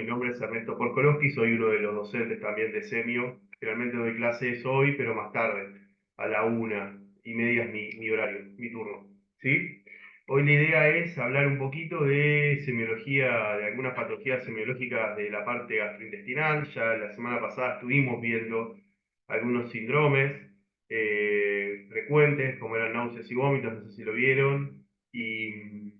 nombre es Ernesto Porkolowski, soy uno de los docentes también de Semio. Generalmente doy clases hoy, pero más tarde, a la 1:30 es mi horario, mi turno. ¿Sí? Hoy la idea es hablar un poquito de semiología, de algunas patologías semiológicas de la parte gastrointestinal. Ya la semana pasada estuvimos viendo algunos síndromes frecuentes, como eran náuseas y vómitos, no sé si lo vieron. Y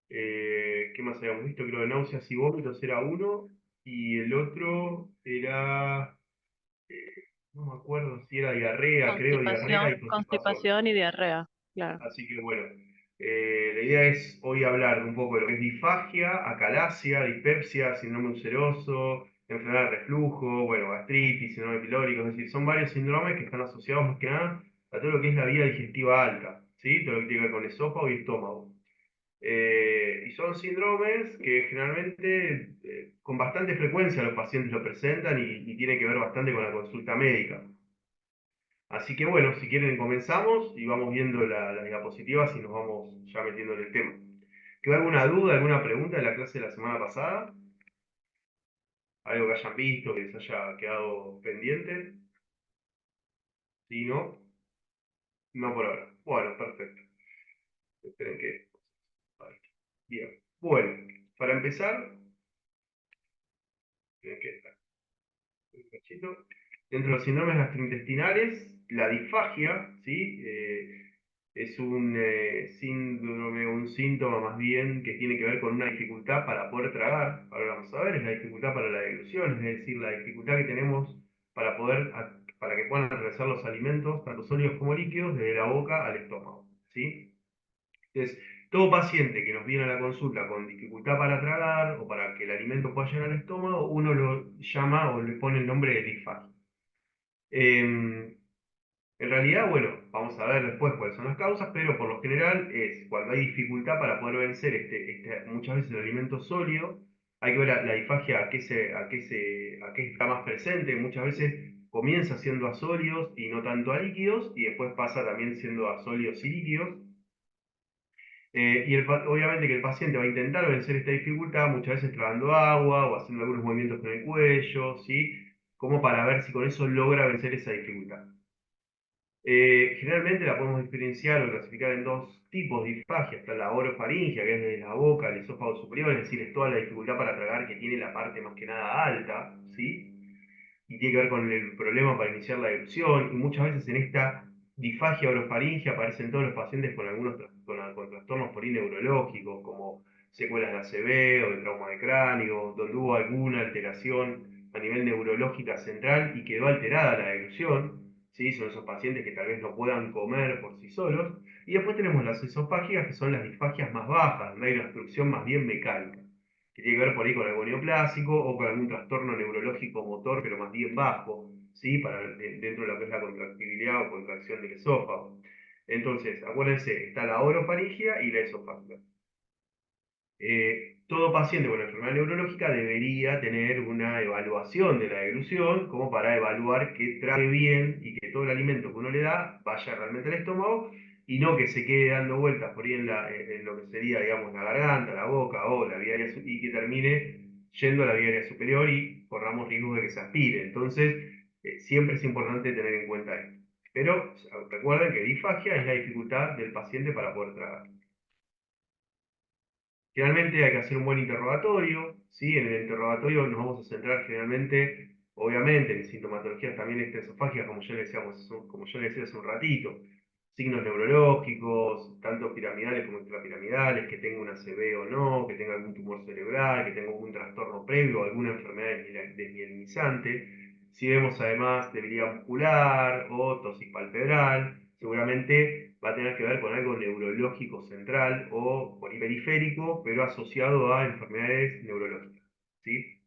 ¿qué más habíamos visto? Creo que náuseas y vómitos era uno, y el otro era, no me acuerdo si era diarrea, creo, diarrea y constipación. Constipación y diarrea, claro. Así que bueno, la idea es hoy hablar de un poco de lo que es disfagia, acalasia, dispepsia, síndrome ulceroso, enfermedad de reflujo, bueno, gastritis, síndrome pilórico, es decir, son varios síndromes que están asociados más que nada a todo lo que es la vía digestiva alta, ¿sí? Todo lo que tiene que ver con esófago y estómago. Y son síndromes que generalmente con bastante frecuencia los pacientes lo presentan y tiene que ver bastante con la consulta médica. Así que bueno, si quieren comenzamos y vamos viendo las diapositivas y nos vamos ya metiendo en el tema. ¿Quedó alguna duda, alguna pregunta de la clase de la semana pasada? ¿Algo que hayan visto, que les haya quedado pendiente? Si no, no por ahora. Bueno, perfecto. Esperen que... ahí. Bien. Bueno, para empezar, tienen que un cachito. Dentro de los síndromes gastrointestinales, la disfagia, ¿sí? Es un síndrome, un síntoma más bien que tiene que ver con una dificultad para poder tragar. Ahora vamos a ver, es la dificultad para la deglución, es decir, la dificultad que tenemos para para que puedan atravesar los alimentos, tanto sólidos como líquidos, desde la boca al estómago, ¿sí? Entonces, todo paciente que nos viene a la consulta con dificultad para tragar o para que el alimento pueda llegar al estómago, uno lo llama o le pone el nombre de disfagia. En realidad, bueno, vamos a ver después cuáles son las causas, pero por lo general es cuando hay dificultad para poder vencer muchas veces el alimento sólido, hay que ver la disfagia a qué está más presente. Muchas veces comienza siendo a sólidos y no tanto a líquidos, y después pasa también siendo a sólidos y líquidos. Obviamente que el paciente va a intentar vencer esta dificultad, muchas veces tragando agua o haciendo algunos movimientos con el cuello, ¿sí? Como para ver si con eso logra vencer esa dificultad. Generalmente la podemos diferenciar o clasificar en dos tipos de disfagia. Está la orofaringia, que es desde la boca, el esófago superior, es decir, es toda la dificultad para tragar que tiene la parte más que nada alta, ¿sí? Y tiene que ver con el problema para iniciar la erupción, y muchas veces en esta disfagia orofaringia aparecen todos los pacientes con con trastornos por ahí neurológicos, como secuelas de ACV o de trauma de cráneo, donde hubo alguna alteración a nivel neurológica central y quedó alterada la erupción, ¿sí? Son esos pacientes que tal vez no puedan comer por sí solos. Y después tenemos las esofágigas, que son las disfagias más bajas, donde hay una obstrucción más bien mecánica, que tiene que ver por ahí con algo neoplásico o con algún trastorno neurológico motor, pero más bien bajo, ¿sí? Dentro de lo que es la contractibilidad o contracción del esófago. Entonces, acuérdense, está la orofaringia y la esofágica. Todo paciente con enfermedad neurológica debería tener una evaluación de la deglución como para evaluar que trague bien y que todo el alimento que uno le da vaya realmente al estómago y no que se quede dando vueltas por ahí en lo que sería, digamos, la garganta, la boca o la vía aérea y que termine yendo a la vía aérea superior y corramos riesgo de que se aspire. Entonces, siempre es importante tener en cuenta esto. Pero recuerden que disfagia es la dificultad del paciente para poder tragar. Generalmente hay que hacer un buen interrogatorio, ¿sí? En el interrogatorio nos vamos a centrar generalmente, obviamente, en sintomatologías también extraesofágicas, como yo le decía hace un ratito, signos neurológicos, tanto piramidales como extrapiramidales, que tenga una ACV o no, que tenga algún tumor cerebral, que tenga algún trastorno previo, alguna enfermedad desmielinizante. Si vemos además debilidad muscular o tosis palpebral, seguramente va a tener que ver con algo neurológico central o periférico, pero asociado a enfermedades neurológicas, ¿sí?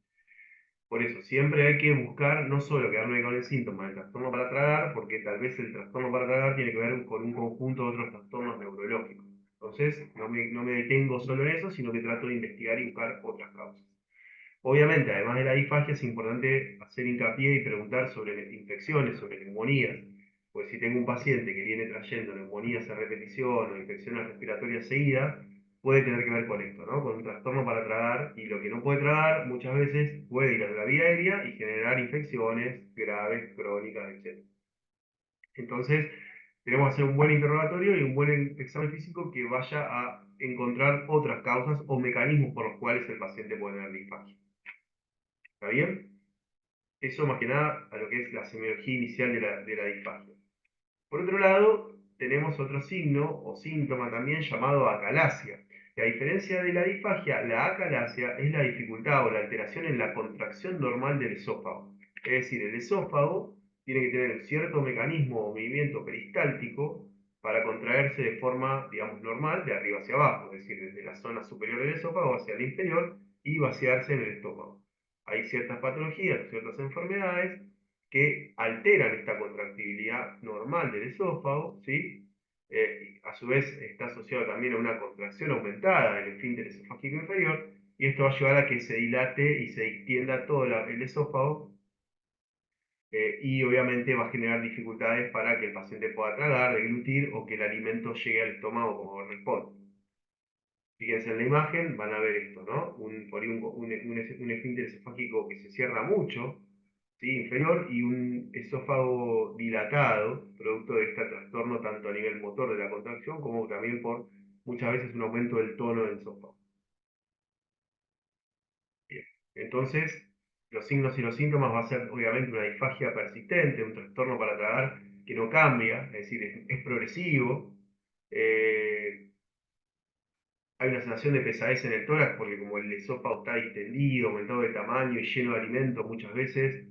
Por eso, siempre hay que buscar no solo quedarme con el síntoma del trastorno para tragar, porque tal vez el trastorno para tragar tiene que ver con un conjunto de otros trastornos neurológicos. Entonces, no me detengo solo en eso, sino que trato de investigar y buscar otras causas. Obviamente, además de la disfagia, es importante hacer hincapié y preguntar sobre infecciones, sobre neumonías. Pues si tengo un paciente que viene trayendo neumonías a repetición o infecciones respiratorias seguidas, puede tener que ver con esto, ¿no? Con un trastorno para tragar, y lo que no puede tragar muchas veces puede ir a la vía aérea y generar infecciones graves, crónicas, etc. Entonces, tenemos que hacer un buen interrogatorio y un buen examen físico que vaya a encontrar otras causas o mecanismos por los cuales el paciente puede tener disfagia. ¿Está bien? Eso más que nada a lo que es la semiología inicial de la disfagia. Por otro lado, tenemos otro signo o síntoma también llamado acalasia. Que a diferencia de la disfagia, la acalasia es la dificultad o la alteración en la contracción normal del esófago. Es decir, el esófago tiene que tener un cierto mecanismo o movimiento peristáltico para contraerse de forma, digamos, normal, de arriba hacia abajo, es decir, desde la zona superior del esófago hacia el inferior y vaciarse en el estómago. Hay ciertas patologías, ciertas enfermedades que alteran esta contractibilidad normal del esófago, ¿sí? A su vez está asociado también a una contracción aumentada del esfínter esofágico inferior, y esto va a llevar a que se dilate y se extienda todo el esófago, y obviamente va a generar dificultades para que el paciente pueda tragar, deglutir o que el alimento llegue al estómago como corresponde. Fíjense en la imagen, van a ver esto, ¿no? Por ahí un esfínter esofágico que se cierra mucho, ¿sí? Inferior, y un esófago dilatado, producto de este trastorno tanto a nivel motor de la contracción como también por muchas veces un aumento del tono del esófago. Bien. Entonces, los signos y los síntomas va a ser obviamente una disfagia persistente, un trastorno para tragar que no cambia, es decir, es progresivo. Eh, Hay una sensación de pesadez en el tórax porque como el esófago está distendido, aumentado de tamaño y lleno de alimento, muchas veces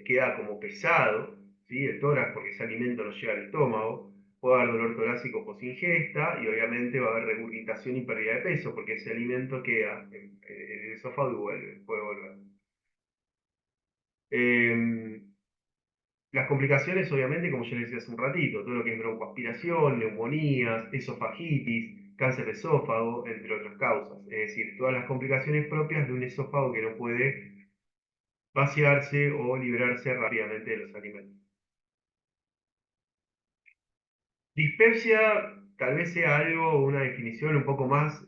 queda como pesado, ¿sí? El tórax, porque ese alimento no llega al estómago. Puede haber dolor torácico post ingesta y obviamente va a haber regurgitación y pérdida de peso porque ese alimento queda en el esófago y puede volver. Eh, las complicaciones, obviamente, como yo les decía hace un ratito, todo lo que es broncoaspiración, neumonías, esofagitis, cáncer de esófago, entre otras causas. Es decir, todas las complicaciones propias de un esófago que no puede vaciarse o liberarse rápidamente de los alimentos. Dispepsia tal vez sea algo, una definición un poco más,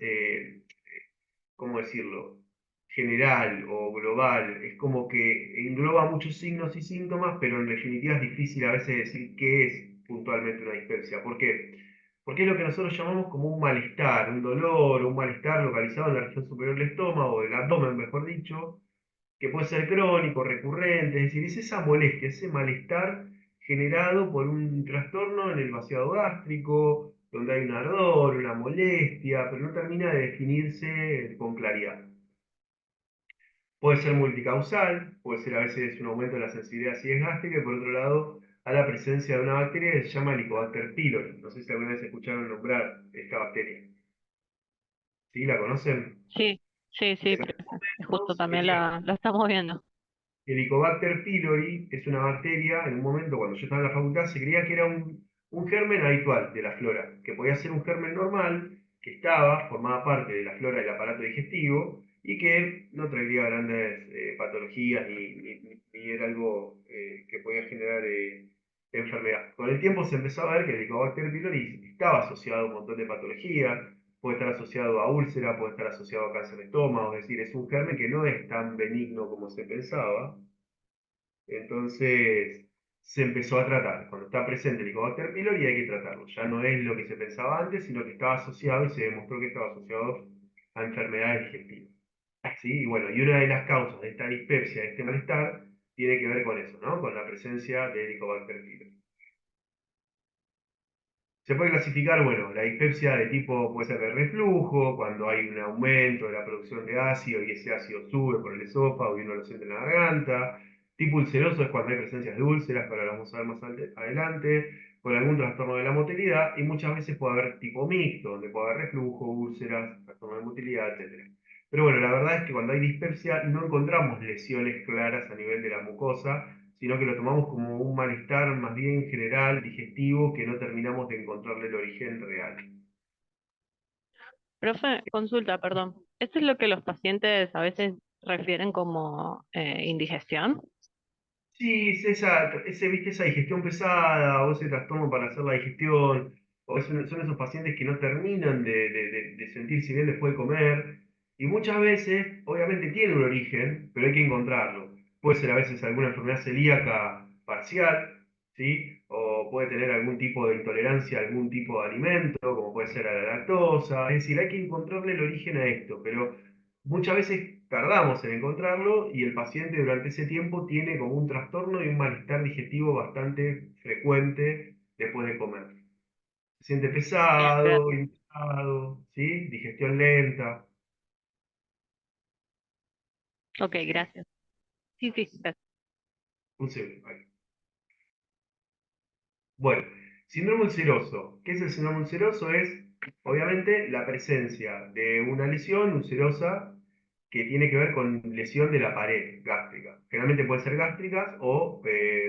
¿cómo decirlo? General o global. Es como que engloba muchos signos y síntomas, pero en definitiva es difícil a veces decir qué es puntualmente una dispepsia. ¿Por qué? Porque es lo que nosotros llamamos como un malestar, un dolor o un malestar localizado en la región superior del estómago, del abdomen, mejor dicho, que puede ser crónico, recurrente, es decir, es esa molestia, ese malestar generado por un trastorno en el vaciado gástrico, donde hay un ardor, una molestia, pero no termina de definirse con claridad. Puede ser multicausal, puede ser a veces un aumento de la sensibilidad acidez gástrica, y por otro lado, a la presencia de una bacteria que se llama Helicobacter pylori. No sé si alguna vez escucharon nombrar esta bacteria. ¿Sí? ¿La conocen? Sí, sí, sí, Bueno, justo también sería la estamos viendo. Helicobacter pylori. Es una bacteria, en un momento cuando yo estaba en la facultad, se creía que era un germen habitual de la flora, que podía ser un germen normal, que formaba parte de la flora del aparato digestivo, y que no traería grandes patologías ni era algo que podía generar enfermedad. Con el tiempo se empezó a ver que el Helicobacter pylori estaba asociado a un montón de patologías, puede estar asociado a úlcera, puede estar asociado a cáncer de estómago, es decir, es un germen que no es tan benigno como se pensaba. Entonces se empezó a tratar. Cuando está presente el Helicobacter pylori hay que tratarlo. Ya no es lo que se pensaba antes, sino que estaba asociado y se demostró que estaba asociado a enfermedades digestivas. ¿Sí? Y bueno, y una de las causas de esta dispepsia, de este malestar, tiene que ver con eso, ¿no? Con la presencia de Helicobacter pylori. Se puede clasificar, bueno, la dispepsia de tipo puede ser de reflujo, cuando hay un aumento de la producción de ácido y ese ácido sube por el esófago y uno lo siente en la garganta. Tipo ulceroso es cuando hay presencias de úlceras, pero lo vamos a ver más adelante, con algún trastorno de la motilidad, y muchas veces puede haber tipo mixto, donde puede haber reflujo, úlceras, trastorno de motilidad, etc. Pero bueno, la verdad es que cuando hay dispepsia no encontramos lesiones claras a nivel de la mucosa, sino que lo tomamos como un malestar más bien general, digestivo, que no terminamos de encontrarle el origen real. Profe, consulta, perdón. ¿Esto es lo que los pacientes a veces refieren como indigestión? Sí, ¿viste? Esa digestión pesada o ese trastorno para hacer la digestión. o son esos pacientes que no terminan de sentirse bien después de comer, y muchas veces, obviamente tiene un origen, pero hay que encontrarlo. Puede ser a veces alguna enfermedad celíaca parcial, ¿sí? O puede tener algún tipo de intolerancia a algún tipo de alimento, como puede ser a la lactosa. Es decir, hay que encontrarle el origen a esto, pero muchas veces tardamos en encontrarlo y el paciente durante ese tiempo tiene como un trastorno y un malestar digestivo bastante frecuente después de comer. Se siente Bien, pesado, gracias. hinchado, ¿sí? Digestión lenta. Ok, gracias. Sí, sí, gracias. Un segundo. Ahí. Bueno, síndrome ulceroso. ¿Qué es el síndrome ulceroso? Es, obviamente, la presencia de una lesión ulcerosa que tiene que ver con lesión de la pared gástrica. Generalmente puede ser gástricas o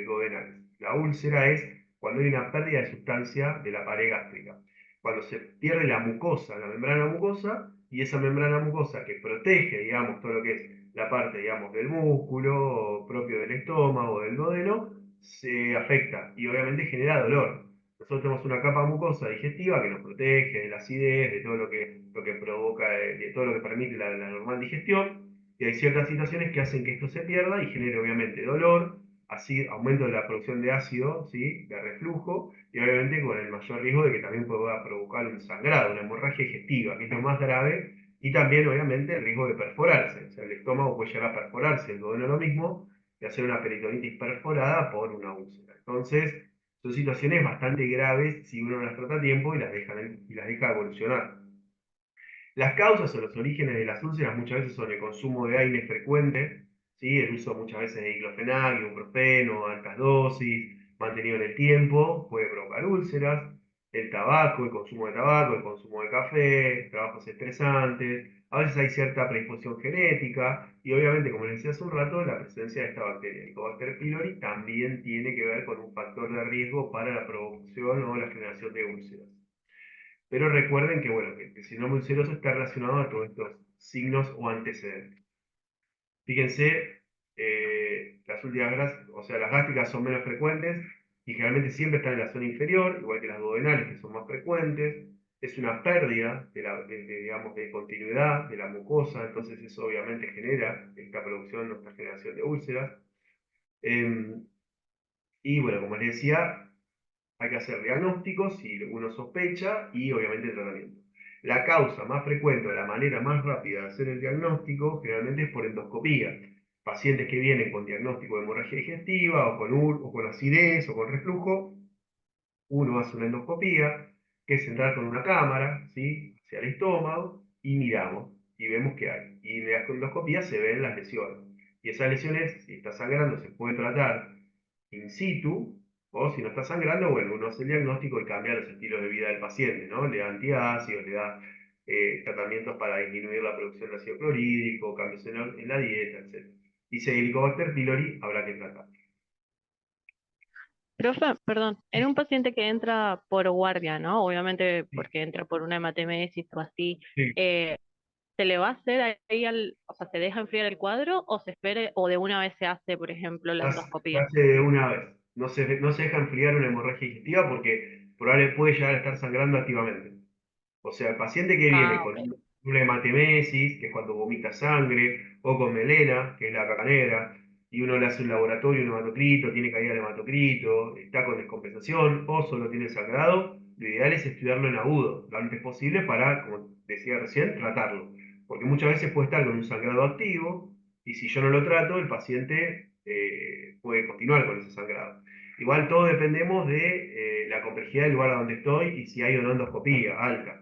duodenales. La úlcera es cuando hay una pérdida de sustancia de la pared gástrica. Cuando se pierde la mucosa, la membrana mucosa, y esa membrana mucosa que protege, digamos, todo lo que es la parte, digamos, del músculo propio del estómago, del duodeno, se afecta y obviamente genera dolor. Nosotros tenemos una capa mucosa digestiva que nos protege de la acidez, de todo lo que provoca, de todo lo que permite la normal digestión, y hay ciertas situaciones que hacen que esto se pierda y genere obviamente dolor, así aumento de la producción de ácido, ¿sí? De reflujo, y obviamente con el mayor riesgo de que también pueda provocar un sangrado, una hemorragia digestiva, que es lo más grave, y también obviamente el riesgo de perforarse, o sea, el estómago puede llegar a perforarse, el duodeno lo mismo, de hacer una peritonitis perforada por una úlcera. Entonces, son situaciones bastante graves si uno no las trata a tiempo y las deja evolucionar. Las causas o los orígenes de las úlceras muchas veces son el consumo de aire frecuente, ¿sí? El uso muchas veces de diclofenac, ibuprofeno, altas dosis, mantenido en el tiempo, puede provocar úlceras. El tabaco, el consumo de tabaco, el consumo de café, trabajos estresantes. A veces hay cierta predisposición genética y obviamente, como les decía hace un rato, la presencia de esta bacteria, Helicobacter pylori, también tiene que ver con un factor de riesgo para la producción o la generación de úlceras. Pero recuerden que, bueno, que el síndrome ulceroso está relacionado a todos estos signos o antecedentes. Fíjense, las últimas o sea, las gástricas son menos frecuentes y generalmente siempre están en la zona inferior, igual que las duodenales, que son más frecuentes. Es una pérdida digamos, de continuidad de la mucosa, entonces eso obviamente genera esta producción, esta generación de úlceras. Em, y bueno, como les decía, hay que hacer diagnósticos si uno sospecha y obviamente tratamiento. La causa más frecuente o la manera más rápida de hacer el diagnóstico generalmente es por endoscopía. Pacientes que vienen con diagnóstico de hemorragia digestiva o con acidez o con reflujo, uno hace una endoscopía, que es entrar con una cámara, ¿sí? Hacia el estómago y miramos y vemos qué hay. Y en la endoscopía se ven las lesiones. Y esas lesiones, si está sangrando, se puede tratar in situ, o si no está sangrando, bueno, uno hace el diagnóstico y cambia los estilos de vida del paciente, ¿no? Le da antiácidos, le da tratamientos para disminuir la producción de ácido clorhídrico, cambios en la dieta, etc. Y si hay Helicobacter pylori, habrá que tratar. Profe, perdón, en un paciente que entra por guardia, ¿no? Obviamente Sí, porque entra por una hematemesis o así, sí. eh, ¿se le va a hacer ahí o sea, se deja enfriar el cuadro o se espere o de una vez se hace, por ejemplo, la Se endoscopía? hace de una vez. No se deja enfriar una hemorragia digestiva porque probablemente puede llegar a estar sangrando activamente. O sea, el paciente que viene Ah, con ok. una hematemesis, que es cuando vomita sangre, o con melena, que es la caca negra, y uno le hace un laboratorio, un hematocrito, tiene caída de hematocrito, está con descompensación, o solo tiene sangrado, lo ideal es estudiarlo en agudo, lo antes posible para, como decía recién, tratarlo. Porque muchas veces puede estar con un sangrado activo, y si yo no lo trato, el paciente puede continuar con ese sangrado. Igual todos dependemos de la complejidad del lugar donde estoy y si hay o no endoscopía alta.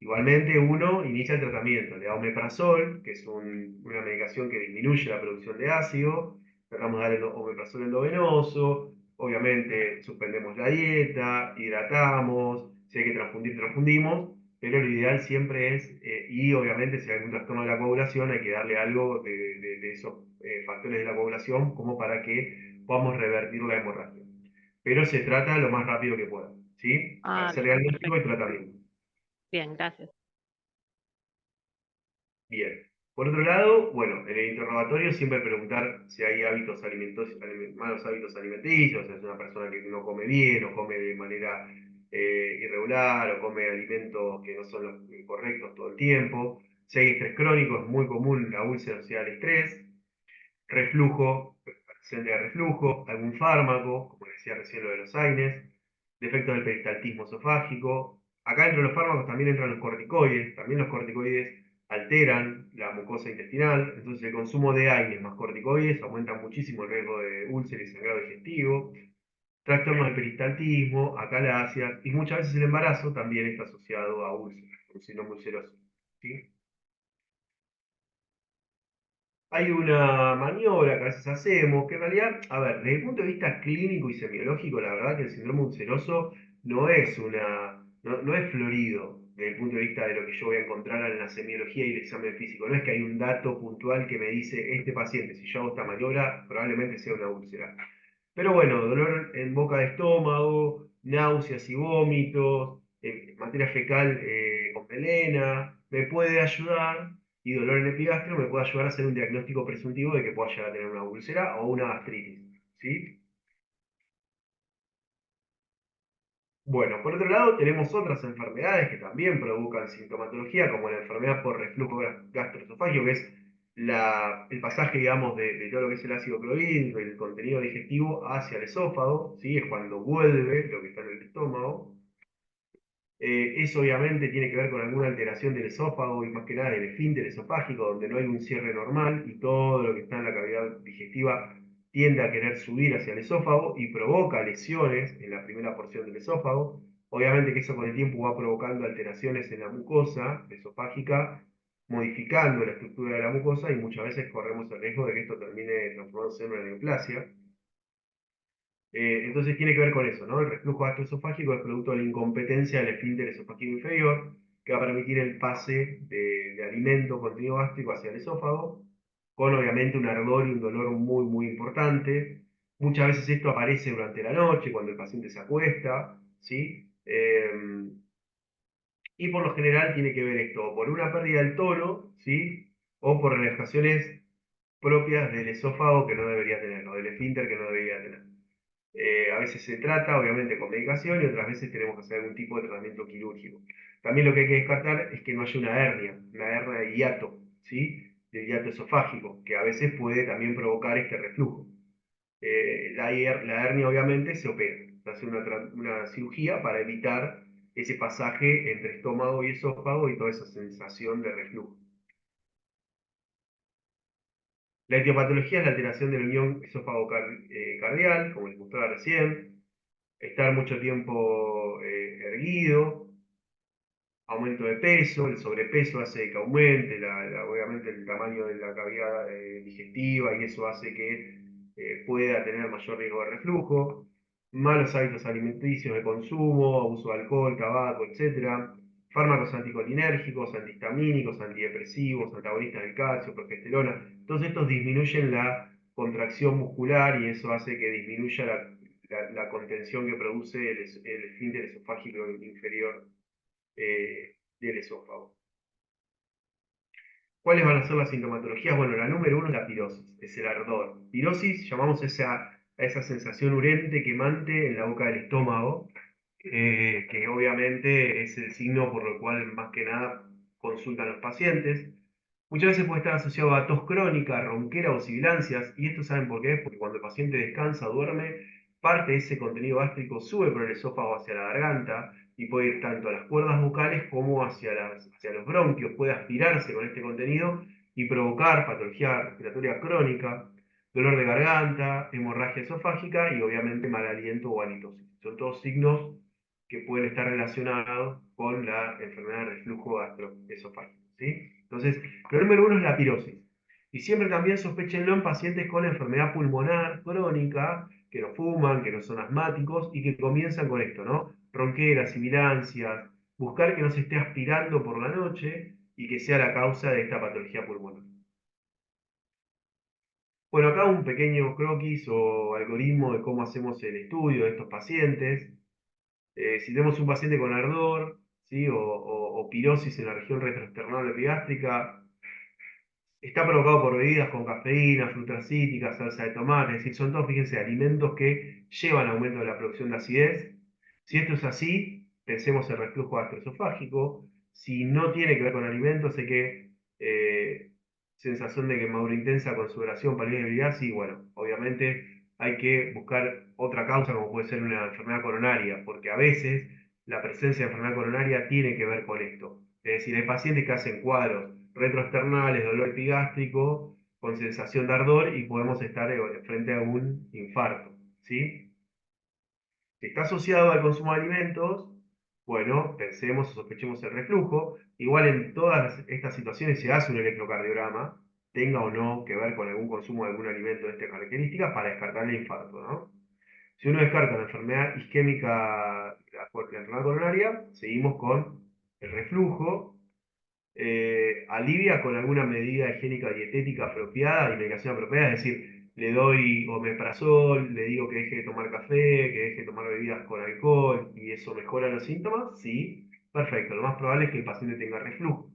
Igualmente uno inicia el tratamiento, le da omeprazol, que es una medicación que disminuye la producción de ácido, tratamos de dar el omeprazol endovenoso, obviamente suspendemos la dieta, hidratamos, si hay que transfundir, transfundimos, pero lo ideal siempre es, y obviamente si hay algún trastorno de la coagulación, hay que darle algo de esos factores de la coagulación como para que podamos revertir la hemorragia. Pero se trata lo más rápido que pueda, ¿sí? Ah, Hacer bien, diagnóstico perfecto. y tratamiento. Bien, gracias. Bien. Por otro lado, bueno, en el interrogatorio siempre preguntar si hay hábitos malos hábitos alimenticios, o sea, es una persona que no come bien o come de manera irregular o come alimentos que no son los correctos todo el tiempo. Si hay estrés crónico, es muy común la úlcera asociada al estrés, reflujo, presente de reflujo, algún fármaco, como decía recién lo de los AINES, defectos del peristaltismo esofágico. Acá dentro de los fármacos también entran los corticoides, también los corticoides alteran la mucosa intestinal, entonces el consumo de AINES más corticoides aumenta muchísimo el riesgo de úlcera y sangrado digestivo, trastornos del peristaltismo, acalasias, y muchas veces el embarazo también está asociado a úlceras, un síndrome ulceroso. ¿Sí? Hay una maniobra que a veces hacemos, que en realidad, a ver, desde el punto de vista clínico y semiológico, la verdad que el síndrome ulceroso no es florido desde el punto de vista de lo que yo voy a encontrar en la semiología y el examen físico. No es que hay un dato puntual que me dice, este paciente, si yo hago esta maniobra, probablemente sea una úlcera. Pero bueno, dolor en boca de estómago, náuseas y vómitos, materia fecal con melena, me puede ayudar, y dolor en epigastrio me puede ayudar a hacer un diagnóstico presuntivo de que pueda llegar a tener una úlcera o una gastritis. ¿Sí? Bueno, por otro lado, tenemos otras enfermedades que también provocan sintomatología, como la enfermedad por reflujo gastroesofágico, que es el pasaje, digamos, de todo lo que es el ácido clorhídrico y el contenido digestivo hacia el esófago, ¿sí? Es cuando vuelve lo que está en el estómago. Eso obviamente tiene que ver con alguna alteración del esófago y más que nada del esfínter esofágico, donde no hay un cierre normal y todo lo que está en la cavidad digestiva tiende a querer subir hacia el esófago y provoca lesiones en la primera porción del esófago. Obviamente que eso con el tiempo va provocando alteraciones en la mucosa esofágica, modificando la estructura de la mucosa y muchas veces corremos el riesgo de que esto termine transformándose en una neoplasia. Entonces tiene que ver con eso, ¿no? El reflujo gastroesofágico es producto de la incompetencia del esfínter esofágico inferior, que va a permitir el pase de alimento contenido gástrico hacia el esófago, con obviamente un ardor y un dolor muy, muy importante. Muchas veces esto aparece durante la noche, cuando el paciente se acuesta, ¿sí? Y por lo general tiene que ver esto por una pérdida del tono, ¿sí? O por relajaciones propias del esófago que no debería tener, o del esfínter que no debería tener. A veces se trata, obviamente, con medicación y otras veces tenemos que hacer algún tipo de tratamiento quirúrgico. También lo que hay que descartar es que no haya una hernia de hiato, ¿sí? De hiato esofágico, que a veces puede también provocar este reflujo. La hernia, obviamente, se opera, se hace una cirugía para evitar ese pasaje entre estómago y esófago y toda esa sensación de reflujo. La etiopatología es la alteración de la unión esófago-cardial, como les mostraba recién, estar mucho tiempo erguido, aumento de peso, el sobrepeso hace que aumente obviamente el tamaño de la cavidad digestiva y eso hace que pueda tener mayor riesgo de reflujo, malos hábitos alimenticios de consumo, abuso de alcohol, tabaco, etcétera, fármacos anticolinérgicos, antihistamínicos, antidepresivos, antagonistas del calcio, progesterona, todos estos disminuyen la contracción muscular y eso hace que disminuya la contención que produce el esfínter esofágico inferior del esófago. ¿Cuáles van a ser las sintomatologías? Bueno, la número uno es la pirosis, es el ardor. Pirosis llamamos a esa sensación urente quemante en la boca del estómago, que obviamente es el signo por lo cual más que nada consultan los pacientes. Muchas veces puede estar asociado a tos crónica, ronquera o sibilancias, y esto saben por qué es, porque cuando el paciente descansa, duerme, parte de ese contenido gástrico sube por el esófago hacia la garganta y puede ir tanto a las cuerdas vocales como hacia los bronquios, puede aspirarse con este contenido y provocar patología respiratoria crónica, dolor de garganta, hemorragia esofágica y obviamente mal aliento o halitosis. Son todos signos que pueden estar relacionados con la enfermedad de reflujo gastroesofágico, ¿sí? Entonces, lo número uno es la pirosis. Y siempre también sospechenlo en pacientes con enfermedad pulmonar crónica, que no fuman, que no son asmáticos y que comienzan con esto, ¿no? Ronqueras, sibilancias, buscar que no se esté aspirando por la noche y que sea la causa de esta patología pulmonar. Bueno, acá un pequeño croquis o algoritmo de cómo hacemos el estudio de estos pacientes. Si tenemos un paciente con ardor, ¿sí? o pirosis en la región retroesternal epigástrica, está provocado por bebidas con cafeína, frutas cítricas, salsa de tomate, es decir, son todos, fíjense, alimentos que llevan aumento de la producción de acidez. Si esto es así, pensemos en reflujo gastroesofágico. Si no tiene que ver con alimentos, sé que sensación de quemadura intensa con sudoración, palidez y debilidad, sí, bueno, obviamente hay que buscar otra causa como puede ser una enfermedad coronaria, porque a veces la presencia de enfermedad coronaria tiene que ver con esto. Es decir, hay pacientes que hacen cuadros retroesternales, dolor epigástrico, con sensación de ardor y podemos estar frente a un infarto, ¿sí? Si está asociado al consumo de alimentos, bueno, pensemos o sospechemos el reflujo. Igual en todas estas situaciones se hace un electrocardiograma, tenga o no que ver con algún consumo de algún alimento de estas características para descartar el infarto, ¿no? Si uno descarta la enfermedad isquémica, la enfermedad coronaria, seguimos con el reflujo, alivia con alguna medida higiénica dietética apropiada y medicación apropiada, es decir, le doy omeprazol, le digo que deje de tomar café, que deje de tomar bebidas con alcohol y eso mejora los síntomas, sí, perfecto, lo más probable es que el paciente tenga reflujo.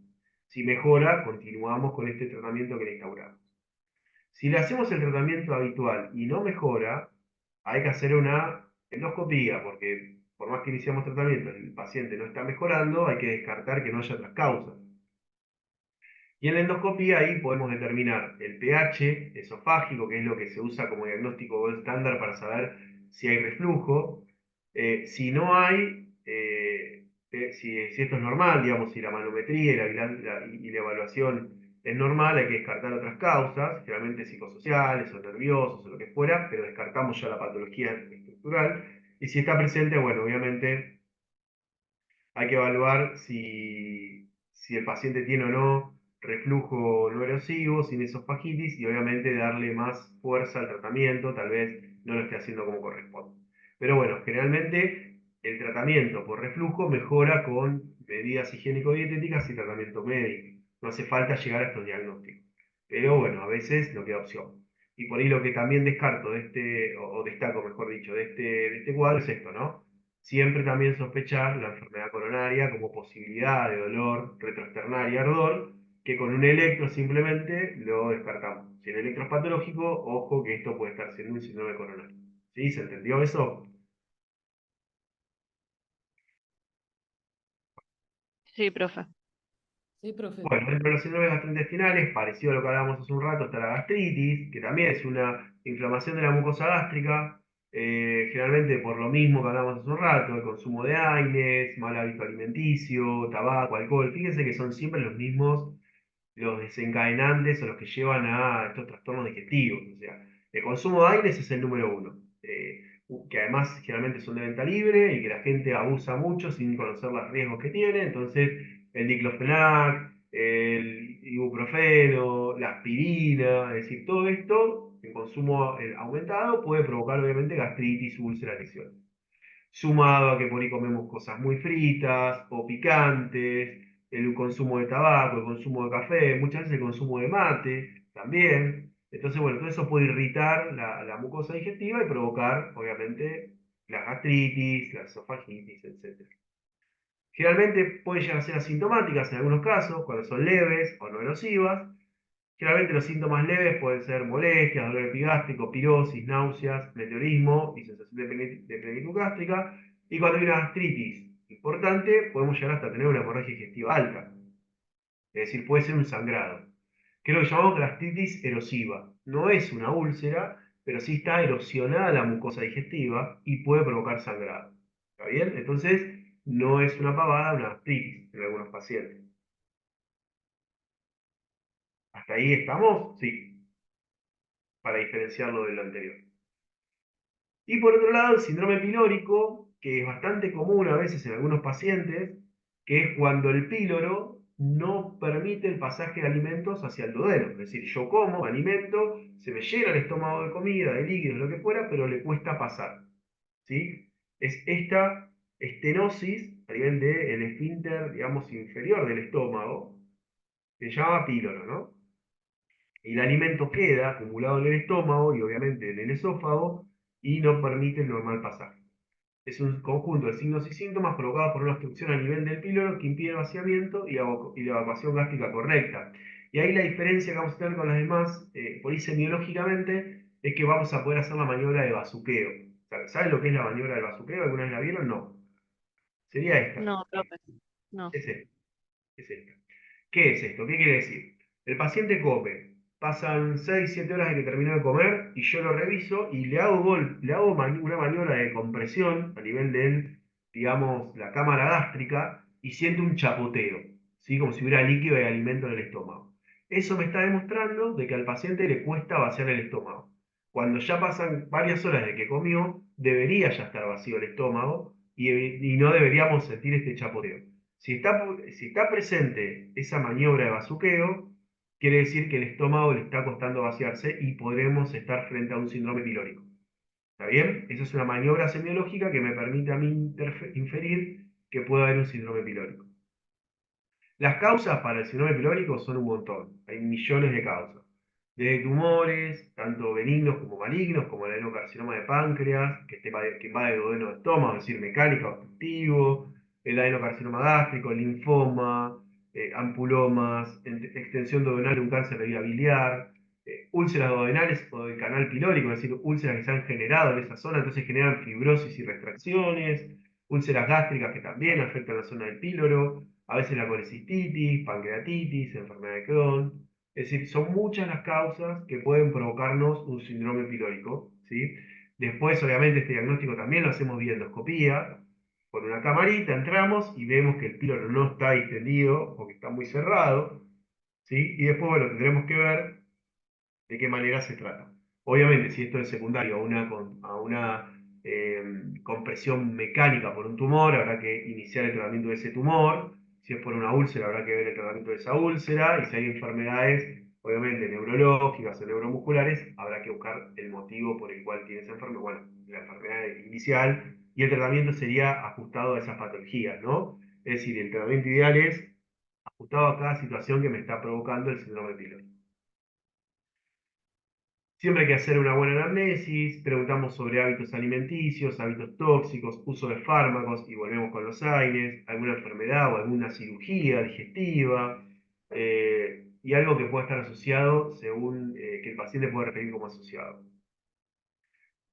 Si mejora, continuamos con este tratamiento que le instauramos. Si le hacemos el tratamiento habitual y no mejora, hay que hacer una endoscopía, porque por más que iniciamos tratamiento, el paciente no está mejorando, hay que descartar que no haya otras causas. Y en la endoscopía ahí podemos determinar el pH esofágico, que es lo que se usa como diagnóstico gold estándar para saber si hay reflujo. Si no hay, si esto es normal, digamos, si la manometría y la evaluación es normal, hay que descartar otras causas, generalmente psicosociales o nerviosos o lo que fuera, pero descartamos ya la patología estructural. Y si está presente, bueno, obviamente hay que evaluar si el paciente tiene o no reflujo no erosivo, sin esofagitis, y obviamente darle más fuerza al tratamiento, tal vez no lo esté haciendo como corresponde. Pero bueno, generalmente el tratamiento por reflujo mejora con medidas higiénico-dietéticas y tratamiento médico. No hace falta llegar a estos diagnósticos. Pero bueno, a veces no queda opción. Y por ahí lo que también descarto de este, o destaco, mejor dicho, de este cuadro es esto, ¿no? Siempre también sospechar la enfermedad coronaria como posibilidad de dolor retroesternal y ardor, que con un electro simplemente lo descartamos. Si el electro es patológico, ojo que esto puede estar siendo un síndrome coronario. ¿Sí? ¿Se entendió eso? Sí, profe. Sí, profe. Bueno, dentro de los síndromes gastrointestinales, parecido a lo que hablábamos hace un rato, está la gastritis, que también es una inflamación de la mucosa gástrica, generalmente por lo mismo que hablamos hace un rato, el consumo de AINES, mal hábito alimenticio, tabaco, alcohol. Fíjense que son siempre los mismos los desencadenantes o los que llevan a estos trastornos digestivos. O sea, el consumo de aires es el número uno, que además generalmente son de venta libre y que la gente abusa mucho sin conocer los riesgos que tiene. Entonces, el diclofenac, el ibuprofeno, la aspirina, es decir, todo esto, en consumo aumentado, puede provocar obviamente gastritis, úlceras, lesiones sumado a que por ahí comemos cosas muy fritas o picantes, el consumo de tabaco, el consumo de café, muchas veces el consumo de mate también. Entonces, bueno, todo eso puede irritar la mucosa digestiva y provocar, obviamente, la gastritis, la esofagitis, etc. Generalmente pueden llegar a ser asintomáticas en algunos casos, cuando son leves o no erosivas. Generalmente los síntomas leves pueden ser molestias, dolor epigástrico, pirosis, náuseas, meteorismo y sensación de plenitud gástrica. Y cuando hay una gastritis importante, podemos llegar hasta tener una hemorragia digestiva alta. Es decir, puede ser un sangrado. Que es lo que llamamos gastritis erosiva. No es una úlcera, pero sí está erosionada la mucosa digestiva y puede provocar sangrado. ¿Está bien? Entonces, no es una pavada, una gastritis en algunos pacientes. ¿Hasta ahí estamos? Sí, para diferenciarlo de lo anterior. Y por otro lado, el síndrome pilórico, que es bastante común a veces en algunos pacientes, que es cuando el píloro no permite el pasaje de alimentos hacia el duodeno. Es decir, yo como, me alimento, se me llena el estómago de comida, de líquidos, lo que fuera, pero le cuesta pasar. ¿Sí? Es esta estenosis a nivel del esfínter, digamos, inferior del estómago, que se llama píloro, ¿no? Y el alimento queda acumulado en el estómago y obviamente en el esófago y no permite el normal pasaje. Es un conjunto de signos y síntomas provocados por una obstrucción a nivel del píloro que impide el vaciamiento y la evacuación gástrica correcta. Y ahí la diferencia que vamos a tener con las demás, por ahí semiológicamente, es que vamos a poder hacer la maniobra de bazuqueo. ¿Saben lo que es la maniobra del bazuqueo? ¿Alguna vez la vieron? No. Sería esta. No, profe, no. Es esta. Es esta. ¿Qué es esto? ¿Qué quiere decir? El paciente come, pasan 6, 7 horas de que terminó de comer y yo lo reviso y le hago una maniobra de compresión a nivel de, digamos, la cámara gástrica y siento un chapoteo, ¿sí? Como si hubiera líquido de alimento en el estómago. Eso me está demostrando de que al paciente le cuesta vaciar el estómago. Cuando ya pasan varias horas de que comió, debería ya estar vacío el estómago y no deberíamos sentir este chapoteo. Si está presente esa maniobra de bazuqueo, quiere decir que el estómago le está costando vaciarse y podremos estar frente a un síndrome pilórico. ¿Está bien? Esa es una maniobra semiológica que me permite a mí inferir que puede haber un síndrome pilórico. Las causas para el síndrome pilórico son un montón. Hay millones de causas. Desde tumores, tanto benignos como malignos, como el adenocarcinoma de páncreas, que invade el duodeno de estómago, es decir, mecánico, obstructivo, el adenocarcinoma gástrico, linfoma, ampulomas, extensión duodenal de un cáncer de vía biliar, úlceras duodenales o del canal pilórico, es decir, úlceras que se han generado en esa zona, entonces generan fibrosis y retracciones, úlceras gástricas que también afectan la zona del píloro, a veces la colecistitis, pancreatitis, enfermedad de Crohn. Es decir, son muchas las causas que pueden provocarnos un síndrome pilórico, ¿sí? Después, obviamente, este diagnóstico también lo hacemos vía endoscopía. Con una camarita entramos y vemos que el píloro no está distendido o que está muy cerrado, ¿sí? Y después, bueno, tendremos que ver de qué manera se trata. Obviamente, si esto es secundario a una compresión mecánica por un tumor, habrá que iniciar el tratamiento de ese tumor. Si es por una úlcera, habrá que ver el tratamiento de esa úlcera. Y si hay enfermedades, obviamente, neurológicas o neuromusculares, habrá que buscar el motivo por el cual tiene esa enfermedad. Bueno, la enfermedad inicial. Y el tratamiento sería ajustado a esas patologías, ¿no? Es decir, el tratamiento ideal es ajustado a cada situación que me está provocando el síndrome pilórico. Siempre hay que hacer una buena anamnesis, preguntamos sobre hábitos alimenticios, hábitos tóxicos, uso de fármacos y volvemos con los AINES, alguna enfermedad o alguna cirugía digestiva y algo que pueda estar asociado según que el paciente puede referir como asociado.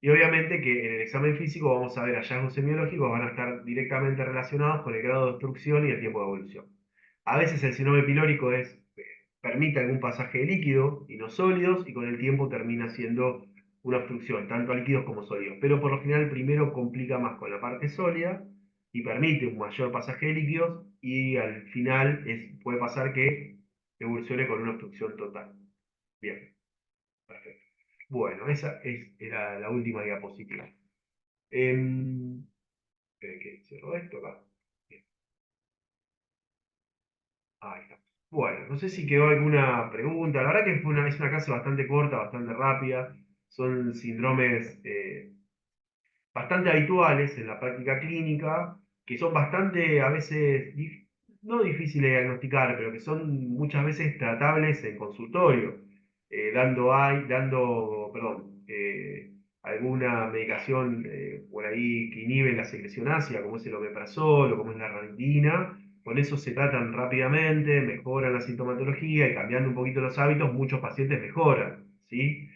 Y obviamente que en el examen físico vamos a ver hallazgos semiológicos, van a estar directamente relacionados con el grado de obstrucción y el tiempo de evolución. A veces el síndrome pilórico permite algún pasaje de líquido y no sólidos, y con el tiempo termina siendo una obstrucción, tanto a líquidos como sólidos. Pero por lo general primero complica más con la parte sólida y permite un mayor pasaje de líquidos, y al final puede pasar que evolucione con una obstrucción total. Bien, perfecto. Bueno, era la última diapositiva. Esperen que cierro esto acá. Bien, ahí está. Bueno, no sé si quedó alguna pregunta. La verdad que es una clase bastante corta, bastante rápida. Son síndromes bastante habituales en la práctica clínica, que son bastante a veces, no difíciles de diagnosticar, pero que son muchas veces tratables en consultorio, perdón, alguna medicación por ahí que inhibe la secreción ácida, como es el omeprazol o como es la ranitidina. Con eso se tratan rápidamente, mejoran la sintomatología y cambiando un poquito los hábitos, muchos pacientes mejoran, ¿sí?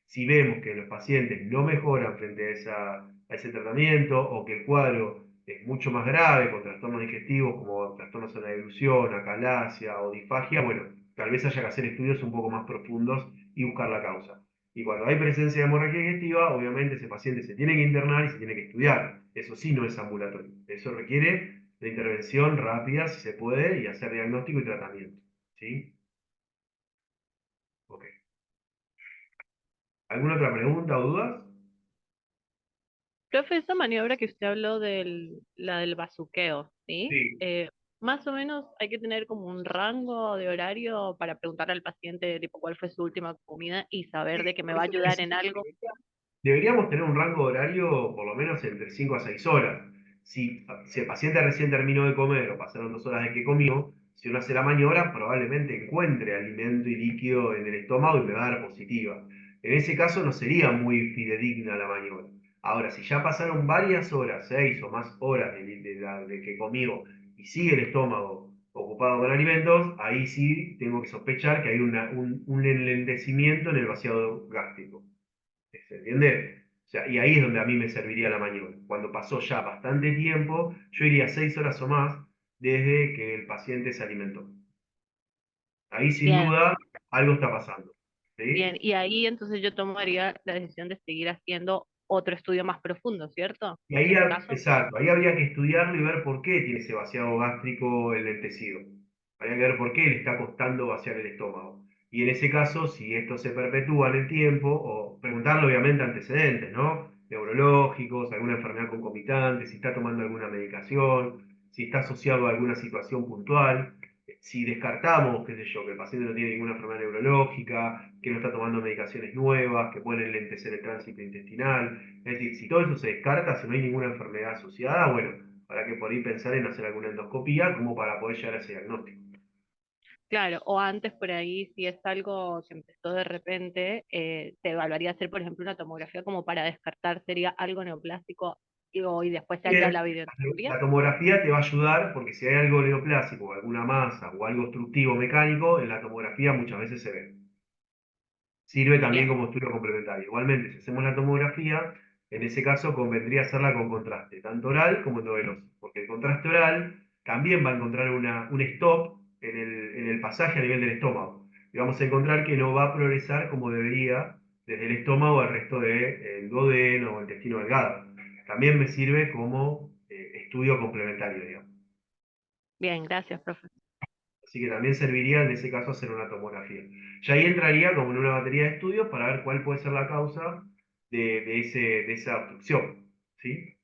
Si vemos que los pacientes no mejoran frente a ese tratamiento o que el cuadro es mucho más grave con trastornos digestivos como trastornos en la deglución, acalasia o disfagia, bueno, tal vez haya que hacer estudios un poco más profundos y buscar la causa. Y cuando hay presencia de hemorragia digestiva, obviamente ese paciente se tiene que internar y se tiene que estudiar. Eso sí no es ambulatorio. Eso requiere de intervención rápida, si se puede, y hacer diagnóstico y tratamiento. ¿Sí? Ok. ¿Alguna otra pregunta o dudas? Profe, esa maniobra que usted habló la del bazuqueo, ¿sí? Sí. Más o menos hay que tener como un rango de horario para preguntarle al paciente, tipo, cuál fue su última comida y saber de que me Por va a eso te ayudar en decía, algo. deberíamos tener un rango de horario por lo menos entre 5 a 6 horas. Si el paciente recién terminó de comer o pasaron 2 horas de que comió, si uno hace la maniobra, probablemente encuentre alimento y líquido en el estómago y me va a dar positiva. En ese caso no sería muy fidedigna la maniobra. Ahora, si ya pasaron varias horas, 6 o más horas de que comió y sigue el estómago ocupado con alimentos, ahí sí tengo que sospechar que hay un enlentecimiento en el vaciado gástrico. ¿Se entiende? sea, y ahí es donde a mí me serviría la maniobra. Cuando pasó ya bastante tiempo, yo iría 6 horas o más desde que el paciente se alimentó. Ahí sin Bien, duda algo está pasando. bien. ¿Sí? Y ahí entonces yo tomaría la decisión de seguir haciendo otro estudio más profundo, ¿cierto? Y En ahí, ese caso. exacto, ahí habría que estudiarlo y ver por qué tiene ese vaciado gástrico el lentecido. Habría que ver por qué le está costando vaciar el estómago. Y en ese caso, si esto se perpetúa en el tiempo, o preguntarle obviamente antecedentes, ¿no? Neurológicos, alguna enfermedad concomitante, si está tomando alguna medicación, si está asociado a alguna situación puntual. Si descartamos, qué sé yo, que el paciente no tiene ninguna enfermedad neurológica, que no está tomando medicaciones nuevas, que pueden enlentecer el tránsito intestinal, es decir, si todo eso se descarta, si no hay ninguna enfermedad asociada, bueno, habrá que por ahí pensar en hacer alguna endoscopía como para poder llegar a ese diagnóstico. Claro, o antes por ahí, si es algo que empezó de repente, se evaluaría hacer, por ejemplo, una tomografía como para descartar, sería algo neoplásico y después se haría Bien, la videoendoscopia. la tomografía te va a ayudar porque si hay algo neoplásico, o alguna masa o algo obstructivo mecánico, en la tomografía muchas veces se ve. Sirve también Bien, como estudio complementario. Igualmente, si hacemos la tomografía, en ese caso convendría hacerla con contraste, tanto oral como endovenoso, porque el contraste oral también va a encontrar un stop en el pasaje a nivel del estómago. Y vamos a encontrar que no va a progresar como debería desde el estómago al resto del duodeno o intestino delgado. También me sirve como estudio complementario, digamos. bien, gracias, profe. Así que también serviría en ese caso hacer una tomografía. Ya ahí entraría como en una batería de estudios para ver cuál puede ser la causa de esa obstrucción. ¿Sí?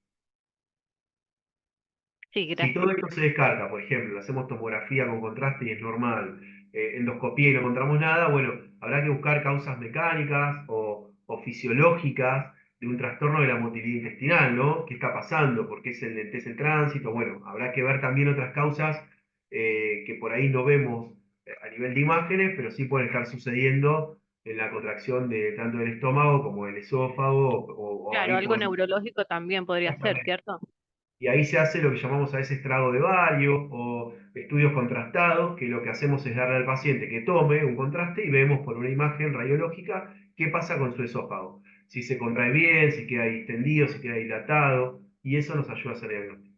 Sí, Si gracias. todo esto se descarta, por ejemplo, hacemos tomografía con contraste y es normal, endoscopía y no encontramos nada, bueno, habrá que buscar causas mecánicas o fisiológicas de un trastorno de la motilidad intestinal, ¿no? ¿Qué está pasando? ¿Por qué se lentece el tránsito? Bueno, habrá que ver también otras causas que por ahí no vemos a nivel de imágenes, pero sí pueden estar sucediendo en la contracción de tanto del estómago como del esófago, o Claro, ahí algo por... neurológico también podría ser, ¿cierto? Y ahí se hace lo que llamamos a veces estrago de bario o estudios contrastados, que lo que hacemos es darle al paciente que tome un contraste y vemos por una imagen radiológica qué pasa con su esófago. Si se contrae bien, si queda distendido, si queda dilatado, y eso nos ayuda a hacer diagnóstico.